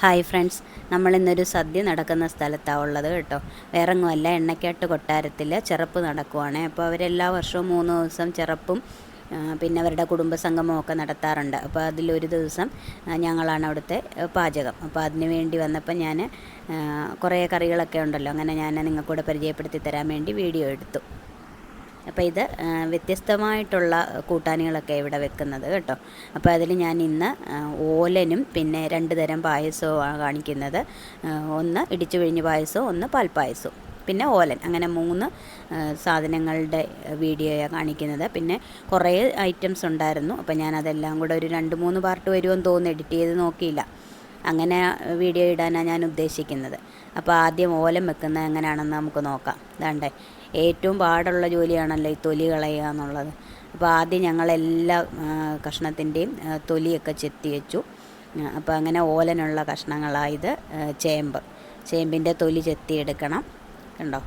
Hi friends, നമ്മളിന്നൊരു സദ്യ നടക്കുന്ന സ്ഥലത്താണ് ഉള്ളത് കേട്ടോ. വേറെങ്ങുമല്ല, എണ്ണക്കാട്ട് കൊട്ടാരത്തിൽ ചെറപ്പ് നടക്കുവാണ്. അപ്പോൾ അവരെല്ലാ വർഷവും 3 ദിവസം ചെറപ്പും പിന്നെ അവരുടെ കുടുംബസംഗമമൊക്കെ നടത്താറുണ്ട്. അപ്പോൾ അതിലൊരു ദിവസം ഞങ്ങളാണ് അവിടുത്തെ പാചകം. അപ്പോൾ അതിന് വേണ്ടി വന്നപ്പോൾ ഞാൻ കുറേ കറികളൊക്കെ ഉണ്ടല്ലോ, അങ്ങനെ ഞാൻ നിങ്ങൾക്കൂടെ പരിചയപ്പെടുത്തി തരാൻ വേണ്ടി വീഡിയോ എടുത്തു. അപ്പോൾ ഇത് വ്യത്യസ്തമായിട്ടുള്ള കൂട്ടാനുകളൊക്കെ ഇവിടെ വെക്കുന്നത് കേട്ടോ. അപ്പോൾ അതിൽ ഞാൻ ഇന്ന് ഓലനും പിന്നെ 2 തരം പായസവും കാണിക്കുന്നത്. ഒന്ന് ഇടിച്ചു പിഴിഞ്ഞ പായസവും ഒന്ന് പാൽപ്പായസവും പിന്നെ ഓലൻ, അങ്ങനെ 3 സാധനങ്ങളുടെ വീഡിയോയാണ് കാണിക്കുന്നത്. പിന്നെ കുറേ ഐറ്റംസ് ഉണ്ടായിരുന്നു. അപ്പോൾ ഞാനതെല്ലാം കൂടെ ഒരു 2-3 പാർട്ട് വരുമെന്ന് തോന്നുന്നു, എഡിറ്റ് ചെയ്ത് നോക്കിയില്ല. അങ്ങനെ വീഡിയോ ഇടാനാണ് ഞാൻ ഉദ്ദേശിക്കുന്നത്. അപ്പോൾ ആദ്യം ഓലൻ വെക്കുന്നത് എങ്ങനെയാണെന്ന് നമുക്ക് നോക്കാം. ഇതാണ്ടേ, ഏറ്റവും പാടുള്ള ജോലിയാണല്ലോ ഈ തൊലി കളയുക എന്നുള്ളത്. അപ്പോൾ ആദ്യം ഞങ്ങളെല്ലാ കഷ്ണത്തിൻ്റെയും തൊലിയൊക്കെ ചെത്തി വെച്ചു. അപ്പോൾ അങ്ങനെ ഓലനുള്ള കഷ്ണങ്ങളായത് ചേമ്പിൻ്റെ തൊലി ചെത്തിയെടുക്കണം. കണ്ടോ,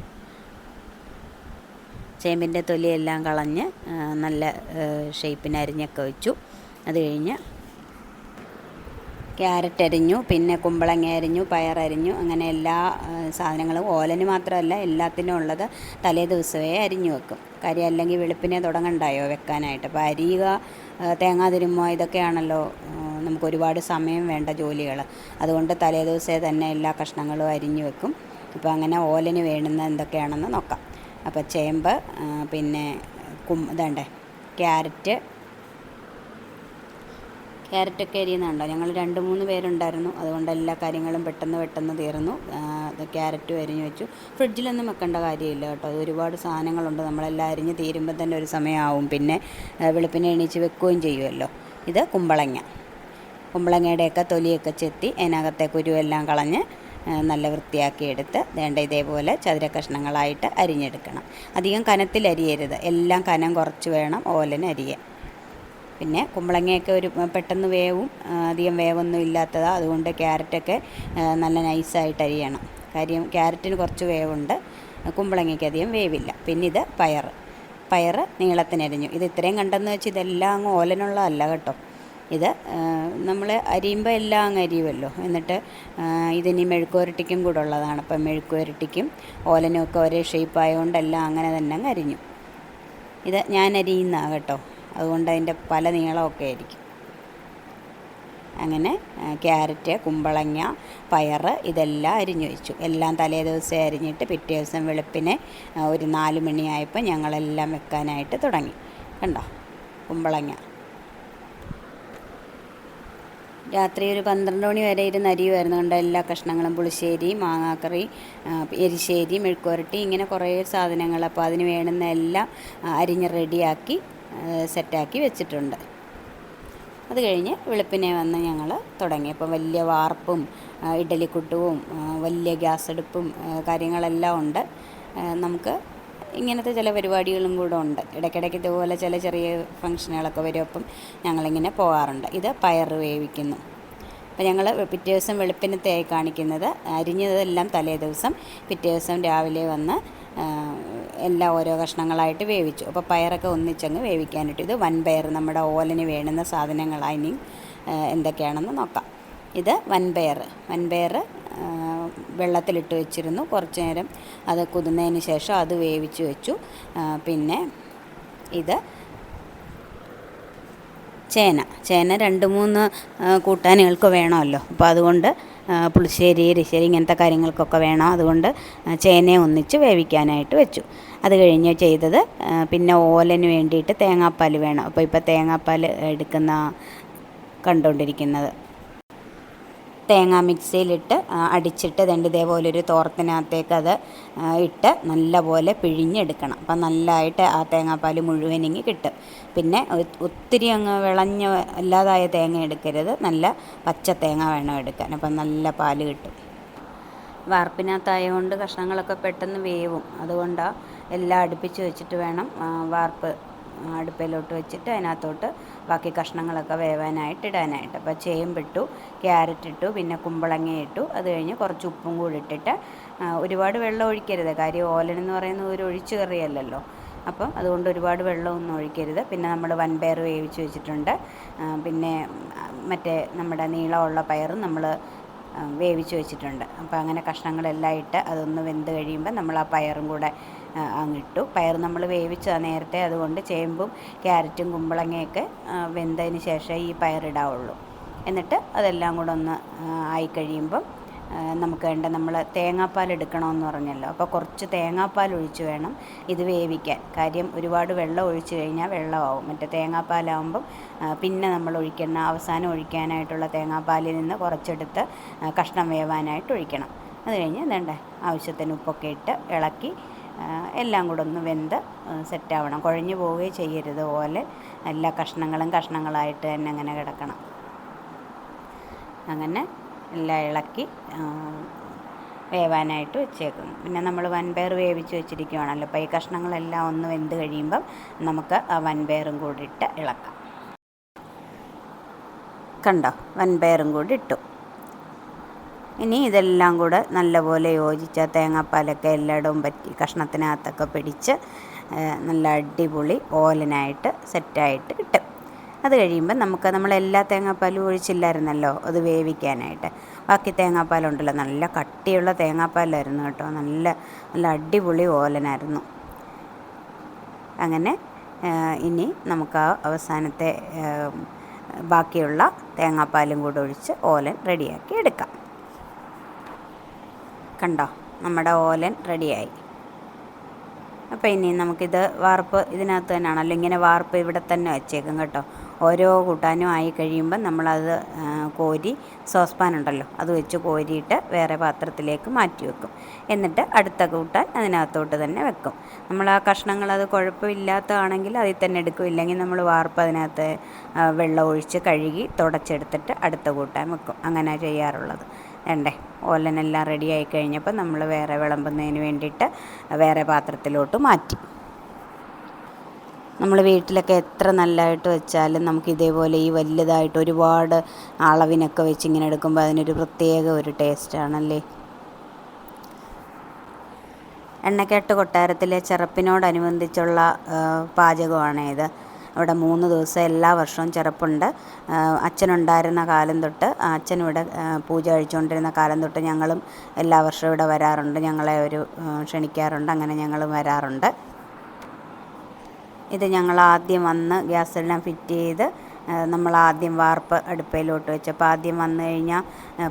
ചേമ്പിൻ്റെ തൊലിയെല്ലാം കളഞ്ഞ് നല്ല ഷേപ്പിന് അരിഞ്ഞൊക്കെ വെച്ചു. അത് കഴിഞ്ഞ് ക്യാരറ്റ് അരിഞ്ഞു, പിന്നെ കുമ്പളങ്ങ അരിഞ്ഞു, പയറരിഞ്ഞു, അങ്ങനെ എല്ലാ സാധനങ്ങളും ഓലന് മാത്രമല്ല എല്ലാത്തിനും ഉള്ളത് തലേ ദിവസമേ അരിഞ്ഞു വെക്കും. കാര്യം അല്ലെങ്കിൽ വെളുപ്പിനെ തുടങ്ങണ്ടായോ വെക്കാനായിട്ട്. അപ്പോൾ അരിയുക, തേങ്ങ തിരുമ്മുക, ഇതൊക്കെയാണല്ലോ നമുക്ക് ഒരുപാട് സമയം വേണ്ട ജോലികൾ. അതുകൊണ്ട് തലേ ദിവസമേ തന്നെ എല്ലാ കഷ്ണങ്ങളും അരിഞ്ഞു വെക്കും. അപ്പോൾ അങ്ങനെ ഓലന് വേണ്ടുന്ന എന്തൊക്കെയാണെന്ന് നോക്കാം. അപ്പോൾ ചേമ്പ്, പിന്നെ ഇതണ്ടേ ക്യാരറ്റൊക്കെ അരിയുന്നുണ്ടോ. ഞങ്ങൾ 2-3 പേരുണ്ടായിരുന്നു, അതുകൊണ്ട് എല്ലാ കാര്യങ്ങളും പെട്ടെന്ന് തീർന്നു. ക്യാരറ്റും അരിഞ്ഞു വെച്ചു. ഫ്രിഡ്ജിലൊന്നും വെക്കേണ്ട കാര്യമില്ല കേട്ടോ, അത് ഒരുപാട് സാധനങ്ങളുണ്ട്. നമ്മളെല്ലാം അരിഞ്ഞ് തീരുമ്പോൾ തന്നെ ഒരു സമയമാവും. പിന്നെ വെളുപ്പിനെ എണീച്ച് വെക്കുകയും ചെയ്യുമല്ലോ. ഇത് കുമ്പളങ്ങയുടെയൊക്കെ തൊലിയൊക്കെ ചെത്തി അതിനകത്തെ കുരുവെല്ലാം കളഞ്ഞ് നല്ല വൃത്തിയാക്കി എടുത്ത് ഇതേപോലെ ചതുര കഷ്ണങ്ങളായിട്ട് അരിഞ്ഞെടുക്കണം. അധികം കനത്തിൽ അരിയരുത്, എല്ലാം കനം കുറച്ച് വേണം ഓലന് അരിയാൻ. പിന്നെ കുമ്പളങ്ങയൊക്കെ ഒരു പെട്ടെന്ന് വേവും, അധികം വേവൊന്നും ഇല്ലാത്തതാണ്. അതുകൊണ്ട് ക്യാരറ്റൊക്കെ നല്ല നൈസായിട്ട് അരിയണം. കാര്യം ക്യാരറ്റിന് കുറച്ച് വേവുണ്ട്, കുമ്പളങ്ങയ്ക്ക് അധികം വേവില്ല. പിന്നെ ഇത് പയർ നീളത്തിനരിഞ്ഞു. ഇത് ഇത്രയും കണ്ടെന്ന് വെച്ച് ഇതെല്ലാം അങ്ങ് ഓലനുള്ളതല്ല കേട്ടോ. ഇത് നമ്മൾ അരിയുമ്പോൾ എല്ലാം അങ്ങ് അരിയുമല്ലോ. എന്നിട്ട് ഇതിനി മെഴുക്കുവരട്ടിക്കും കൂടെ ഉള്ളതാണ്. അപ്പം മെഴുക്കുവരട്ടിക്കും ഓലനും ഒക്കെ ഒരേ ഷേപ്പായതുകൊണ്ട് എല്ലാം അങ്ങനെ തന്നെ അങ്ങ് അരിഞ്ഞു. ഇത് ഞാൻ അരിയുന്നതാണ് കേട്ടോ, അതുകൊണ്ട് അതിൻ്റെ പല നീളമൊക്കെ ആയിരിക്കും. അങ്ങനെ ക്യാരറ്റ്, കുമ്പളങ്ങ, പയർ ഇതെല്ലാം അരിഞ്ഞു വെച്ചു. എല്ലാം തലേ ദിവസം അരിഞ്ഞിട്ട് പിറ്റേ ദിവസം വെളുപ്പിനെ ഒരു 4 മണിയായപ്പോൾ ഞങ്ങളെല്ലാം വെക്കാനായിട്ട് തുടങ്ങി. കണ്ടോ, കുമ്പളങ്ങ രാത്രി ഒരു 12 മണി വരെ ഇരുന്ന് അരിയുമായിരുന്നു. കണ്ട എല്ലാ കഷ്ണങ്ങളും, പുളിശ്ശേരി, മാങ്ങാക്കറി, എരിശ്ശേരി, മെഴുക്കുവരട്ടി, ഇങ്ങനെ കുറേ സാധനങ്ങൾ. അപ്പോൾ അതിന് വേണ്ടുന്ന എല്ലാം അരിഞ്ഞ് റെഡിയാക്കി സെറ്റാക്കി വെച്ചിട്ടുണ്ട്. അത് കഴിഞ്ഞ് വെളുപ്പിനെ വന്ന് ഞങ്ങൾ തുടങ്ങി. അപ്പോൾ വലിയ വാർപ്പും ഇഡലിക്കുട്ടുവും വലിയ ഗ്യാസ് അടുപ്പും കാര്യങ്ങളെല്ലാം ഉണ്ട്. നമുക്ക് ഇങ്ങനത്തെ ചില പരിപാടികളും കൂടെ ഉണ്ട്. ഇടയ്ക്കിടയ്ക്ക് ഇതുപോലെ ചില ചെറിയ ഫംഗ്ഷനുകളൊക്കെ വരും. അപ്പം ഞങ്ങളിങ്ങനെ പോകാറുണ്ട്. ഇത് പയർ വേവിക്കുന്നു. അപ്പോൾ ഞങ്ങൾ പിറ്റേ ദിവസം വെളുപ്പിനത്തെയായി കാണിക്കുന്നത്. അരിഞ്ഞതെല്ലാം തലേ ദിവസം, പിറ്റേ ദിവസം രാവിലെ വന്ന് എല്ലാം ഓരോ കഷ്ണങ്ങളായിട്ട് വേവിച്ചു. അപ്പോൾ പയറൊക്കെ ഒന്നിച്ചങ്ങ് വേവിക്കാനിട്ടു. ഇത് വൻപയർ, നമ്മുടെ ഓലന് വേണ്ടുന്ന സാധനങ്ങളായി. ഇനി എന്തൊക്കെയാണെന്ന് നോക്കാം. ഇത് വൻപയർ വെള്ളത്തിലിട്ട് വെച്ചിരുന്നു. കുറച്ച് നേരം അത് കുതിർന്നതിന് ശേഷം അത് വേവിച്ച് വെച്ചു. പിന്നെ ഇത് ചേന 2-3 കൂട്ടാനുകൾക്ക് വേണമല്ലോ. അപ്പോൾ അതുകൊണ്ട് പുളിശ്ശേരി, എരിശ്ശേരി ഇങ്ങനത്തെ കാര്യങ്ങൾക്കൊക്കെ വേണം. അതുകൊണ്ട് ചേനയെ ഒന്നിച്ച് വേവിക്കാനായിട്ട് വെച്ചു. അത് കഴിഞ്ഞ് ചെയ്തത് പിന്നെ ഓലന് വേണ്ടിയിട്ട് തേങ്ങാപ്പാൽ വേണം. അപ്പോൾ ഇപ്പോൾ തേങ്ങാപ്പാൽ എടുക്കുന്ന കണ്ടുകൊണ്ടിരിക്കുന്നത്. തേങ്ങ മിക്സിയിലിട്ട് അടിച്ചിട്ട് ഇതേപോലൊരു തോർത്തിനകത്തേക്ക് അത് ഇട്ട് നല്ലപോലെ പിഴിഞ്ഞെടുക്കണം. അപ്പം നല്ലതായിട്ട് ആ തേങ്ങാപ്പാൽ മുഴുവനിങ്ങി കിട്ടും. പിന്നെ ഒത്തിരി അങ്ങ് വിളഞ്ഞ അല്ലാതായ തേങ്ങ എടുക്കരുത്, നല്ല പച്ച തേങ്ങ വേണം എടുക്കാൻ. അപ്പം നല്ല പാല് കിട്ടും. വാർപ്പിനകത്തായതുകൊണ്ട് കഷ്ണങ്ങളൊക്കെ പെട്ടെന്ന് വേവും. അതുകൊണ്ടാണ് എല്ലാം അടുപ്പിച്ച് വെച്ചിട്ട് വേണം വാർപ്പ് അടുപ്പിലോട്ട് വെച്ചിട്ട് അതിനകത്തോട്ട് ബാക്കി കഷ്ണങ്ങളൊക്കെ വേവാനായിട്ട് ഇടാനായിട്ട്. അപ്പോൾ ചേമ്പിട്ടു, ക്യാരറ്റ് ഇട്ടു, പിന്നെ കുമ്പളങ്ങ ഇട്ടു. അത് കഴിഞ്ഞ് കുറച്ച് ഉപ്പും കൂടി ഇട്ടിട്ട് ഒരുപാട് വെള്ളം ഒഴിക്കരുത്. കാര്യം ഓലനെന്ന് പറയുന്നത് ഒരു ഒഴിച്ചു കറിയല്ലല്ലോ. അപ്പം അതുകൊണ്ട് ഒരുപാട് വെള്ളമൊന്നും ഒഴിക്കരുത്. പിന്നെ നമ്മൾ വൻപയർ വേവിച്ച് വെച്ചിട്ടുണ്ട്. പിന്നെ മറ്റേ നമ്മുടെ നീളമുള്ള പയറും നമ്മൾ വേവിച്ച് വെച്ചിട്ടുണ്ട്. അപ്പോൾ അങ്ങനെ കഷ്ണങ്ങളെല്ലാം ഇട്ട് അതൊന്ന് വെന്ത് കഴിയുമ്പോൾ നമ്മൾ ആ പയറും കൂടെ അങ്ങിട്ടു. പയർ നമ്മൾ വേവിച്ചതാണ് നേരത്തെ, അതുകൊണ്ട് ചേമ്പും ക്യാരറ്റും കുമ്പളങ്ങയൊക്കെ വെന്തതിന് ശേഷം ഈ പയറിടാവുള്ളൂ. എന്നിട്ട് അതെല്ലാം കൂടെ ഒന്ന് ആയിക്കഴിയുമ്പം നമുക്ക് വേണ്ട, നമ്മൾ തേങ്ങാപ്പാൽ എടുക്കണമെന്ന് പറഞ്ഞല്ലോ, അപ്പോൾ കുറച്ച് തേങ്ങാപ്പാൽ ഒഴിച്ച് വേണം ഇത് വേവിക്കാൻ. കാര്യം ഒരുപാട് വെള്ളം ഒഴിച്ച് കഴിഞ്ഞാൽ വെള്ളമാവും. മറ്റേ തേങ്ങാപ്പാലാവുമ്പം പിന്നെ നമ്മൾ അവസാനം ഒഴിക്കാനായിട്ടുള്ള തേങ്ങാപ്പാലിൽ നിന്ന് കുറച്ചെടുത്ത് കഷ്ണം വേവാനായിട്ട് ഒഴിക്കണം. അത് കഴിഞ്ഞ് വേണ്ട ആവശ്യത്തിന് ഉപ്പൊക്കെ ഇട്ട് ഇളക്കി എല്ലാം കൂടെ ഒന്ന് വെന്ത് സെറ്റാവണം. കുഴഞ്ഞു പോവുകയും ചെയ്യരുത്. പോലെ എല്ലാ കഷ്ണങ്ങളായിട്ട് തന്നെ അങ്ങനെ കിടക്കണം. അങ്ങനെ എല്ലാം ഇളക്കി വേവാനായിട്ട് വെച്ചേക്കും. പിന്നെ നമ്മൾ വൻപയർ വേവിച്ച് വെച്ചിരിക്കുകയാണല്ലോ, അപ്പോൾ ഈ കഷ്ണങ്ങളെല്ലാം ഒന്ന് വെന്ത് കഴിയുമ്പം നമുക്ക് ആ വൻപയറും കൂടി ഇട്ട് ഇളക്കാം. കണ്ടോ, വൻപയറും കൂടി ഇട്ടു. ഇനി ഇതെല്ലാം കൂടെ നല്ലപോലെ യോജിച്ച തേങ്ങാപ്പാലൊക്കെ എല്ലായിടവും പറ്റി കഷ്ണത്തിനകത്തൊക്കെ പിടിച്ച് നല്ല അടിപൊളി ഓലനായിട്ട് സെറ്റായിട്ട് കിട്ടും. അത് കഴിയുമ്പോൾ നമ്മളെല്ലാ തേങ്ങാപ്പാലും ഒഴിച്ചില്ലായിരുന്നല്ലോ അത് വേവിക്കാനായിട്ട്. ബാക്കി തേങ്ങാപ്പാലുണ്ടല്ലോ, നല്ല കട്ടിയുള്ള തേങ്ങാപ്പാലായിരുന്നു കേട്ടോ. നല്ല അടിപൊളി ഓലനായിരുന്നു. അങ്ങനെ ഇനി നമുക്ക് ആ അവസാനത്തെ ബാക്കിയുള്ള തേങ്ങാപ്പാലും കൂടെ ഒഴിച്ച് ഓലൻ റെഡിയാക്കി എടുക്കാം. കണ്ടോ, നമ്മുടെ ഓലൻ റെഡിയായി. അപ്പോൾ ഇനി നമുക്കിത് വാർപ്പ് ഇതിനകത്ത് തന്നെയാണല്ലോ, ഇങ്ങനെ വാർപ്പ് ഇവിടെ തന്നെ വെച്ചേക്കും കേട്ടോ. ഓരോ കൂട്ടാനും ആയി കഴിയുമ്പം നമ്മളത് കോരി സോസ്പാൻ ഉണ്ടല്ലോ അത് വെച്ച് കോരിയിട്ട് വേറെ പാത്രത്തിലേക്ക് മാറ്റി വെക്കും. എന്നിട്ട് അടുത്ത കൂട്ടാൻ അതിനകത്തോട്ട് തന്നെ വെക്കും. നമ്മൾ ആ കഷ്ണങ്ങൾ അത് കുഴപ്പമില്ലാത്തതാണെങ്കിൽ അതിൽ തന്നെ എടുക്കും. ഇല്ലെങ്കിൽ നമ്മൾ വാർപ്പ് അതിനകത്ത് വെള്ളം ഒഴിച്ച് കഴുകി തുടച്ചെടുത്തിട്ട് അടുത്ത കൂട്ടാൻ വെക്കും. അങ്ങനെ ചെയ്യാറുള്ളത്. ഓലനെല്ലാം റെഡിയായി കഴിഞ്ഞപ്പോൾ നമ്മൾ വേറെ വിളമ്പുന്നതിന് വേണ്ടിയിട്ട് വേറെ പാത്രത്തിലോട്ട് മാറ്റി. നമ്മൾ വീട്ടിലൊക്കെ എത്ര നല്ലതായിട്ട് വെച്ചാലും നമുക്ക് ഇതേപോലെ ഈ വലുതായിട്ട് ഒരുപാട് അളവിനൊക്കെ വെച്ച് ഇങ്ങനെ എടുക്കുമ്പോൾ അതിനൊരു പ്രത്യേക ഒരു ടേസ്റ്റാണല്ലേ. എണ്ണക്കെട്ട് കൊട്ടാരത്തിലെ ചെറപ്പിനോടനുബന്ധിച്ചുള്ള പാചകമാണ് ഇത്. അവിടെ 3 ദിവസം എല്ലാ വർഷവും ചെറപ്പുണ്ട്. അച്ഛനുണ്ടായിരുന്ന കാലം തൊട്ട്, അച്ഛനിവിടെ പൂജ കഴിച്ചുകൊണ്ടിരുന്ന കാലം തൊട്ട് ഞങ്ങളും എല്ലാ വർഷവും ഇവിടെ വരാറുണ്ട്. ഞങ്ങളെ ക്ഷണിക്കാറുണ്ട്. അങ്ങനെ ഞങ്ങളും വരാറുണ്ട്. ഇത് ഞങ്ങളാദ്യം വന്ന് ഗ്യാസെല്ലാം ഫിറ്റ് ചെയ്ത് നമ്മളാദ്യം വാർപ്പ് അടുപ്പയിലോട്ട് വെച്ചപ്പോൾ ആദ്യം വന്നു കഴിഞ്ഞാൽ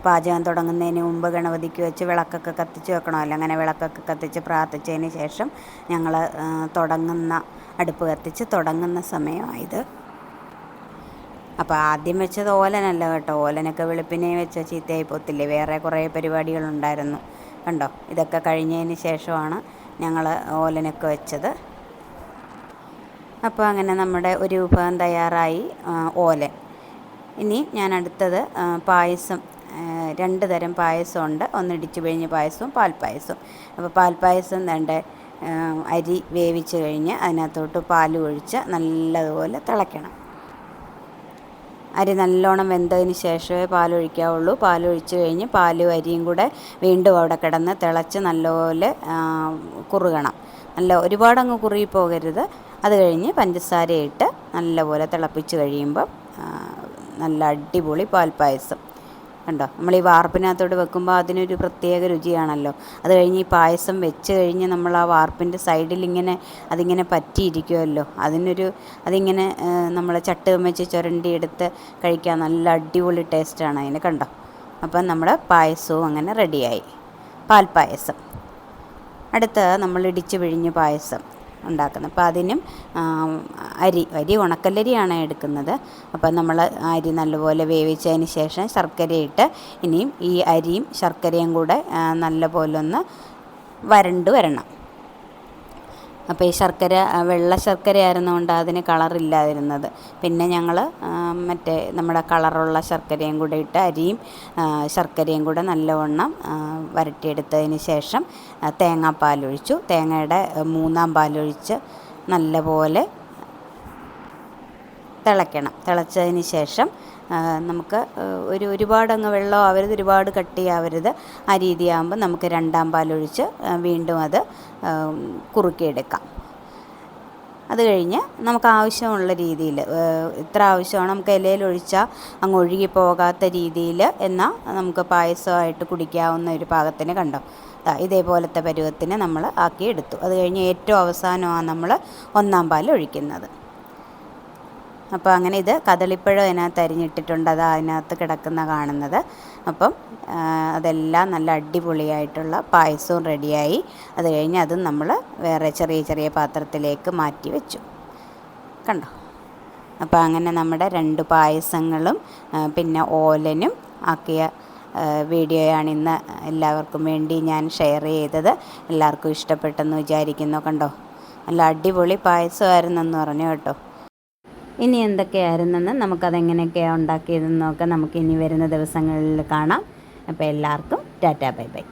പാചകം തുടങ്ങുന്നതിന് മുമ്പ് ഗണപതിക്ക് വെച്ച് വിളക്കൊക്കെ കത്തിച്ച് വെക്കണമല്ലോ. അങ്ങനെ വിളക്കൊക്കെ കത്തിച്ച് പ്രാർത്ഥിച്ചതിന് ശേഷം ഞങ്ങൾ അടുപ്പ് കത്തിച്ച് തുടങ്ങുന്ന സമയമായത്. അപ്പോൾ ആദ്യം വെച്ചത് ഓലനല്ല കേട്ടോ. ഓലനൊക്കെ വെളുപ്പിനെ വെച്ച ചീത്തയായി പോത്തില്ലേ. വേറെ കുറേ പരിപാടികളുണ്ടായിരുന്നു. കണ്ടോ, ഇതൊക്കെ കഴിഞ്ഞതിന് ശേഷമാണ് ഞങ്ങൾ ഓലനൊക്കെ വെച്ചത്. അപ്പോൾ അങ്ങനെ നമ്മുടെ ഒരു വിഭവം തയ്യാറായി, ഓലൻ. ഇനി ഞാൻ അടുത്തത് പായസം. 2 തരം പായസമുണ്ട്. ഒന്ന് ഇടിച്ചു പിഴിഞ്ഞ പായസവും പാൽപ്പായസവും. അപ്പോൾ പാൽപ്പായസം അരി വേവിച്ച് കഴിഞ്ഞ് അതിനകത്തോട്ട് പാൽ ഒഴിച്ച് നല്ലതുപോലെ തിളയ്ക്കണം. അരി നല്ലോണം വെന്തതിന് ശേഷമേ പാലൊഴിക്കാവുള്ളൂ. പാലൊഴിച്ച് കഴിഞ്ഞ് പാലും അരിയും കൂടെ വീണ്ടും അവിടെ കിടന്ന് തിളച്ച് നല്ലപോലെ കുറുകണം. ഒരുപാടങ്ങ് കുറുകി പോകരുത്. അത് കഴിഞ്ഞ് പഞ്ചസാരയിട്ട് നല്ലപോലെ തിളപ്പിച്ച് കഴിയുമ്പം നല്ല അടിപൊളി പാൽപ്പായസം. കണ്ടോ, നമ്മൾ ഈ വാർപ്പിനകത്തോട്ട് വെക്കുമ്പോൾ അതിനൊരു പ്രത്യേക രുചിയാണല്ലോ. അത് കഴിഞ്ഞ് ഈ പായസം വെച്ച് കഴിഞ്ഞ് നമ്മൾ ആ വാർപ്പിൻ്റെ സൈഡിൽ അതിങ്ങനെ പറ്റിയിരിക്കുമല്ലോ. അതിങ്ങനെ നമ്മൾ ചട്ടുകം വെച്ച് ചുരണ്ടിയെടുത്ത് കഴിക്കാൻ നല്ല അടിപൊളി ടേസ്റ്റാണ് അതിന്. കണ്ടോ, അപ്പം നമ്മുടെ പായസവും അങ്ങനെ റെഡിയായി, പാൽപ്പായസം. അടുത്ത നമ്മൾ ഇടിച്ച് പിഴിഞ്ഞ് പായസം ഉണ്ടാക്കുന്നത്. അപ്പോൾ അതിനും അരി ഉണക്കലരിയാണ് എടുക്കുന്നത്. അപ്പം നമ്മൾ അരി നല്ലപോലെ വേവിച്ചതിന് ശേഷം ശർക്കരയിട്ട് ഇനിയും ഈ അരിയും ശർക്കരയും കൂടെ നല്ലപോലെ ഒന്ന് വരണ്ട് വരണം. അപ്പോൾ ഈ ശർക്കര വെള്ള ശർക്കര ആയിരുന്നുകൊണ്ട് അതിന് കളറില്ലാതിരുന്നത്. പിന്നെ ഞങ്ങൾ മറ്റേ നമ്മുടെ കളറുള്ള ശർക്കരയും കൂടെ ഇട്ട് അരിയും ശർക്കരയും കൂടെ നല്ലവണ്ണം വരട്ടിയെടുത്തതിന് ശേഷം തേങ്ങാപ്പാലൊഴിച്ചു. തേങ്ങയുടെ 3-ാം പാലൊഴിച്ച് നല്ലപോലെ തിളയ്ക്കണം. തിളച്ചതിന് ശേഷം നമുക്ക് ഒരുപാടങ്ങ് വെള്ളമാവരുത്, ഒരുപാട് കട്ടിയാവരുത്. ആ രീതിയാകുമ്പോൾ നമുക്ക് 2-ാം പാലൊഴിച്ച് വീണ്ടും അത് കുറുക്കിയെടുക്കാം. അത് കഴിഞ്ഞ് നമുക്ക് ആവശ്യമുള്ള രീതിയിൽ ഇത്ര ആവശ്യമാണ് നമുക്ക് ഇലയിൽ ഒഴിച്ചാൽ അങ്ങ് ഒഴുകി പോകാത്ത രീതിയിൽ എന്നാൽ നമുക്ക് പായസമായിട്ട് കുടിക്കാവുന്ന ഒരു പാകത്തിന് കണ്ടോ. ഇതേപോലത്തെ പരുവത്തിന് നമ്മൾ ആക്കിയെടുത്തു. അത് കഴിഞ്ഞ് ഏറ്റവും അവസാനമാണ് നമ്മൾ ഒന്നാം പാൽ ഒഴിക്കുന്നത്. അപ്പോൾ അങ്ങനെ ഇത് കദളിപ്പഴം അതിനകത്ത് അരിഞ്ഞിട്ടിട്ടുണ്ട്, അത് അതിനകത്ത് കിടക്കുന്ന കാണുന്നത്. അപ്പം അതെല്ലാം നല്ല അടിപൊളിയായിട്ടുള്ള പായസവും റെഡിയായി. അത് കഴിഞ്ഞ് അതും നമ്മൾ വേറെ ചെറിയ ചെറിയ പാത്രത്തിലേക്ക് മാറ്റി വെച്ചു. കണ്ടോ. അപ്പോൾ അങ്ങനെ നമ്മുടെ 2 പായസങ്ങളും പിന്നെ ഓലനും ആക്കിയ വീഡിയോയാണ് ഇന്ന് എല്ലാവർക്കും വേണ്ടി ഞാൻ ഷെയർ ചെയ്തത്. എല്ലാവർക്കും ഇഷ്ടപ്പെട്ടെന്ന് വിചാരിക്കുന്നു. കണ്ടോ, നല്ല അടിപൊളി പായസമായിരുന്നെന്ന് പറഞ്ഞു കേട്ടോ. ഇനി എന്തൊക്കെയായിരുന്നെന്ന് നമുക്കതെങ്ങനെയൊക്കെയാണ് ഉണ്ടാക്കിയതെന്നൊക്കെ നമുക്ക് ഇനി വരുന്ന ദിവസങ്ങളിൽ കാണാം. അപ്പോൾ എല്ലാവർക്കും ടാറ്റാ ബൈ ബൈ.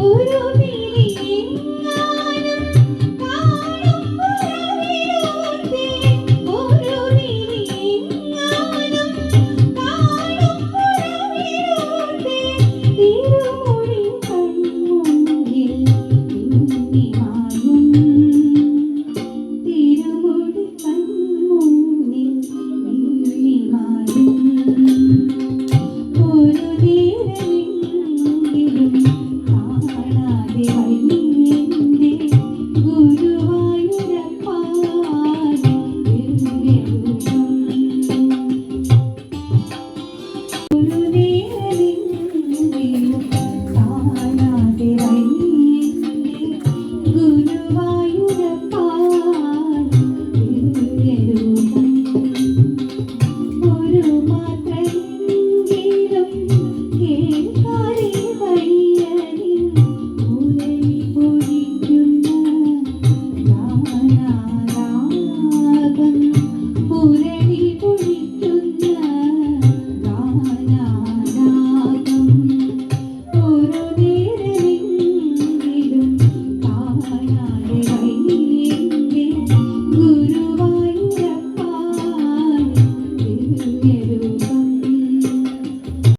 ഒരു